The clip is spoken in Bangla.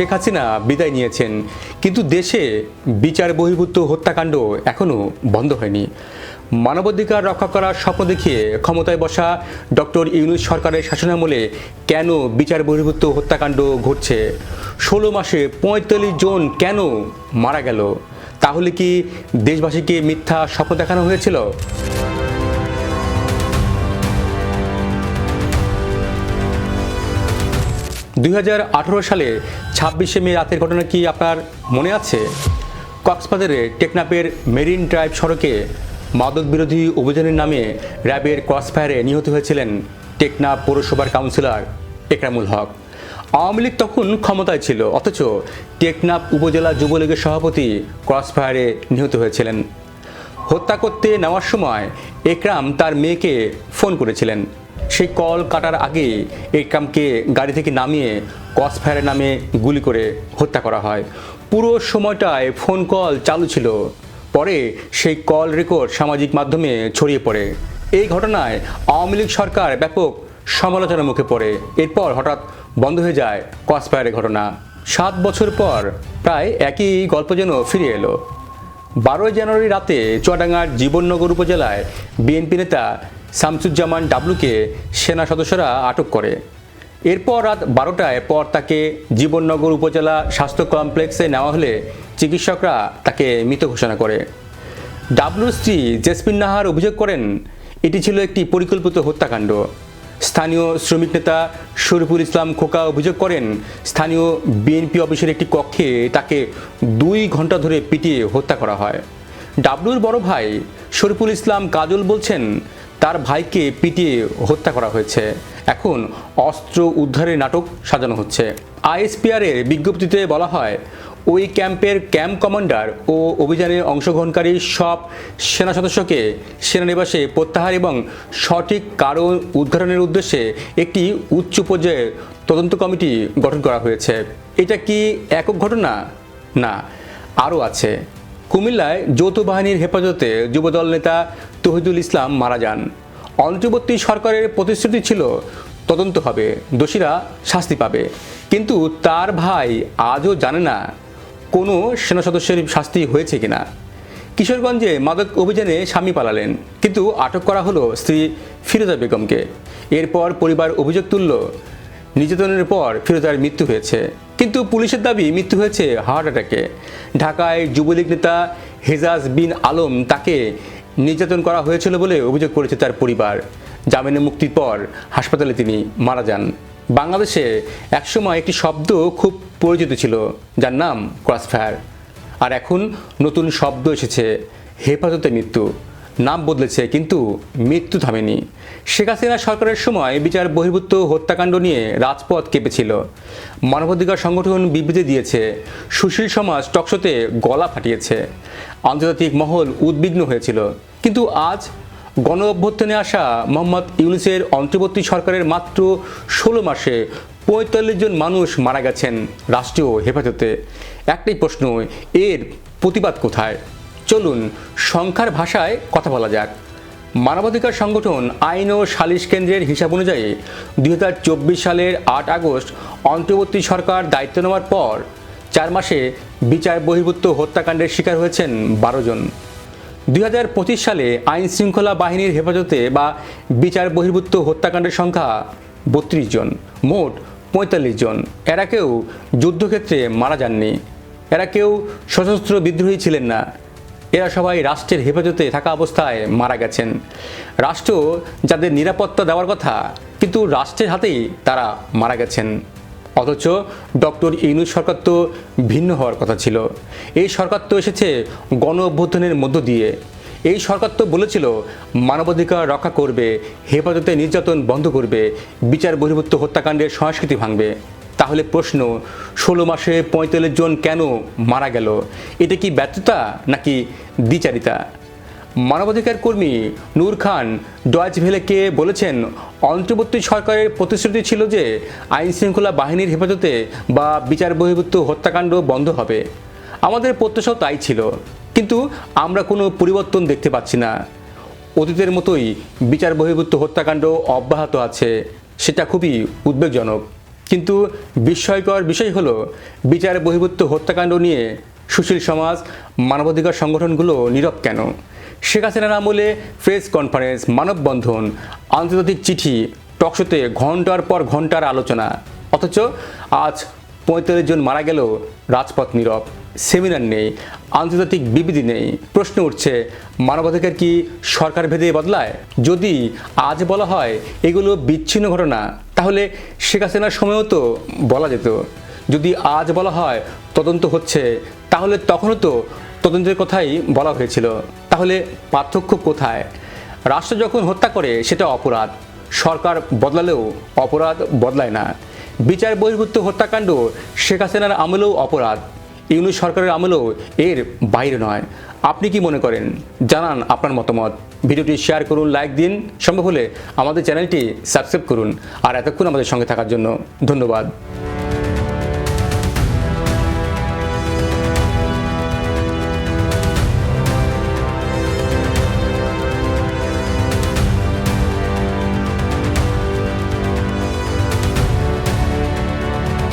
শেখ হাসিনা বিদায় নিয়েছেন, কিন্তু দেশে বিচার বহির্ভূত হত্যাকাণ্ড এখনও বন্ধ হয়নি। মানবাধিকার রক্ষা করার স্বপ্ন দেখিয়ে ক্ষমতায় বসা ডক্টর ইউনূস সরকারের শাসনামলে কেন বিচার বহির্ভূত হত্যাকাণ্ড ঘটছে? 16 মাসে 45 জন কেন মারা গেল? তাহলে কি দেশবাসীকে মিথ্যা স্বপ্ন দেখানো হয়েছিল? 2018 সালে 26শে মে রাতের ঘটনা কি আপনার মনে আছে? কক্সবাজারে টেকনাফের মেরিন ড্রাইভ সড়কে মাদক বিরোধী অভিযানের নামে র্যাবের ক্রসফায়ারে নিহত হয়েছিলেন টেকনাফ পৌরসভার কাউন্সিলর একরামুল হক। আওয়ামী লীগ তখন ক্ষমতায় ছিল, অথচ টেকনাফ উপজেলা যুবলীগের সভাপতি ক্রসফায়ারে নিহত হয়েছিলেন। হত্যা করতে নেওয়ার সময় একরাম তার মেয়েকে ফোন করেছিলেন। সেই কল কাটার আগে একরামকে গাড়ি থেকে নামিয়ে ক্রসফায়ারের নামে গুলি করে হত্যা করা হয়। পুরো সময়টায় ফোন কল চালু ছিল। পরে সেই কল রেকর্ড সামাজিক মাধ্যমে ছড়িয়ে পড়ে। এই ঘটনায় আওয়ামী লীগ সরকার ব্যাপক সমালোচনার মুখে পড়ে। এরপর হঠাৎ বন্ধ হয়ে যায় ক্রসফায়ারের ঘটনা। 7 বছর পর প্রায় একই গল্প যেন ফিরে এলো। 12 জানুয়ারি রাতে চুয়াডাঙ্গার জীবননগর উপজেলায় বিএনপি নেতা শামসুজ্জামান ডাবলুকে সেনা সদস্যরা আটক করে। এরপর রাত 12টায় পর তাকে জীবননগর উপজেলা স্বাস্থ্য কমপ্লেক্সে নেওয়া হলে চিকিৎসকরা তাকে মৃত ঘোষণা করে। ডাবলুর স্ত্রী জেসমিন নাহার অভিযোগ করেন, এটি ছিল একটি পরিকল্পিত হত্যাকাণ্ড। স্থানীয় শ্রমিক নেতা শরীফুল ইসলাম খোকা অভিযোগ করেন, স্থানীয় বিএনপি অফিসের একটি কক্ষে তাকে 2 ঘন্টা ধরে পিটিয়ে হত্যা করা হয়। ডাবলুর বড় ভাই শরীফুল ইসলাম কাজল বলছেন, তার ভাইকে পিটিয়ে হত্যা করা হয়েছে। এখন অস্ত্র উদ্ধারের নাটক সাজানো হচ্ছে। আইএসপিআরের বিজ্ঞপ্তিতে বলা হয়, ওই ক্যাম্পের ক্যাম্প কমান্ডার ও অভিযানে অংশগ্রহণকারী সব সেনা সদস্যকে সেনানিবাসে প্রত্যাহার এবং সঠিক কারণ উদ্ঘাটনের উদ্দেশ্যে একটি উচ্চ পর্যায়ের তদন্ত কমিটি গঠন করা হয়েছে। এটা কি একক ঘটনা? না, আরও আছে। কুমিল্লায় যৌথ বাহিনীর হেফাজতে যুবদল নেতা তৌহিদুল ইসলাম মারা যান। অন্তর্বর্তী সরকারের প্রতিশ্রুতি ছিল তদন্ত হবে, দোষীরা শাস্তি পাবে, কিন্তু তার ভাই আজও জানে না কোনো সেনা সদস্যের শাস্তি হয়েছে কিনা। কিশোরগঞ্জে মাদক অভিযানে স্বামী পালালেন, কিন্তু আটক করা হলো স্ত্রী ফিরোজা বেগমকে। এরপর পরিবার অভিযোগ তুলল, নির্যাতনের পর ফিরোজার মৃত্যু হয়েছে, কিন্তু পুলিশের দাবি মৃত্যু হয়েছে হার্ট অ্যাটাকে। ঢাকায় যুবলীগ নেতা হেজাজ বিন আলম তাকে নির্যাতন করা হয়েছিল বলে অভিযোগ করেছে তার পরিবার। জামিনে মুক্তির পর হাসপাতালে তিনি মারা যান। বাংলাদেশে একসময় একটি শব্দ খুব পরিচিত ছিল, যার নাম ক্রসফায়ার। আর এখন নতুন শব্দ এসেছে, হেফাজতে মৃত্যু। নাম বদলেছে, কিন্তু মৃত্যু থামেনি। শেখ হাসিনা সরকারের সময় বিচার বহির্ভূত হত্যাকাণ্ড নিয়ে রাজপথ কেঁপেছিল। মানবাধিকার সংগঠন বিবৃতি দিয়েছে, সুশীল সমাজ টকশোতে গলা ফাটিয়েছে, আন্তর্জাতিক মহল উদ্বিগ্ন হয়েছিল। কিন্তু আজ গণ অভ্যুত্থানে আসা মোহাম্মদ ইউনূসের অন্তর্বর্তী সরকারের মাত্র 16 মাসে 45 জন মানুষ মারা গেছেন রাষ্ট্রীয় হেফাজতে। একটাই প্রশ্ন, এর প্রতিবাদ কোথায়? চলুন সংখ্যার ভাষায় কথা বলা যাক। মানবাধিকার সংগঠন আইন ও সালিশ কেন্দ্রের হিসাব অনুযায়ী 2024 সালের 8 আগস্ট অন্তর্বর্তী সরকার দায়িত্ব নেওয়ার পর 4 মাসে বিচার বহির্ভূত হত্যাকাণ্ডের শিকার হয়েছেন 12 জন। 2025 সালে আইন শৃঙ্খলা বাহিনীর হেফাজতে বা বিচার বহির্ভূত হত্যাকাণ্ডের সংখ্যা 32 জন, মোট 45 জন। এরা কেউ যুদ্ধক্ষেত্রে মারা যাননি, এরা কেউ সশস্ত্র বিদ্রোহী ছিলেন না, এরা সবাই রাষ্ট্রের হেফাজতে থাকা অবস্থায় মারা গেছেন। রাষ্ট্র যাদের নিরাপত্তা দেওয়ার কথা, কিন্তু রাষ্ট্রের হাতেই তারা মারা গেছেন। অথচ ডক্টর ইউনূস সরকার তো ভিন্ন হওয়ার কথা ছিল। এই সরকার তো এসেছে গণ অভ্যুত্থানের মধ্য দিয়ে। এই সরকার তো বলেছিল মানবাধিকার রক্ষা করবে, হেফাজতে নির্যাতন বন্ধ করবে, বিচার বহির্ভূত হত্যাকাণ্ডের সংস্কৃতি ভাঙবে। তাহলে প্রশ্ন, 16 মাসে 45 জন কেন মারা গেল? এটা কি ব্যর্থতা নাকি দ্বিচারিতা? মানবাধিকার কর্মী নূর খান ডয়েচ ভেলেকে বলেছেন, অন্তর্বর্তী সরকারের প্রতিশ্রুতি ছিল যে আইন শৃঙ্খলা বাহিনীর হেফাজতে বা বিচার বহির্ভূত হত্যাকাণ্ড বন্ধ হবে। আমাদের প্রত্যাশাও তাই ছিল, কিন্তু আমরা কোনো পরিবর্তন দেখতে পাচ্ছি না। অতীতের মতোই বিচার বহির্ভূত হত্যাকাণ্ড অব্যাহত আছে। সেটা খুবই উদ্বেগজনক। কিন্তু বিস্ময়কর বিষয় হলো বিচার বহির্ভূত হত্যাকাণ্ড নিয়ে সুশীল সমাজ, মানবাধিকার সংগঠনগুলো নীরব কেন? শেখ হাসিনার আমলে প্রেস কনফারেন্স, মানববন্ধন, আন্তর্জাতিক চিঠি, টকশোতে ঘন্টার পর ঘন্টার আলোচনা, অথচ আজ 45 জন মারা গেল, রাজপথ নীরব, সেমিনার নেই, আন্তর্জাতিক বিবৃতি নেই। প্রশ্ন উঠছে, মানবাধিকার কি সরকার ভেদে বদলায়? যদি আজ বলা হয় এগুলো বিচ্ছিন্ন ঘটনা, তাহলে শেখ হাসিনার সময়ও তো বলা যেত। যদি আজ বলা হয় তদন্ত হচ্ছে, তাহলে তখনও তো তদন্তের কথাই বলা হয়েছিল। তাহলে পার্থক্য কোথায়? রাষ্ট্র যখন হত্যা করে সেটা অপরাধ, সরকার বদলালেও অপরাধ বদলায় না। বিচার বহির্ভূত হত্যাকাণ্ড শেখ হাসিনার আমলেও অপরাধ, ইউনূস সরকারের আমলেও এর বাইরে নয়। আপনি কি মনে করেন? জানান আপনার মতামত। ভিডিওটি শেয়ার করুন, লাইক দিন, সম্ভব হলে আমাদের চ্যানেলটি সাবস্ক্রাইব করুন। আর এতক্ষণ আমাদের সঙ্গে থাকার জন্য ধন্যবাদ।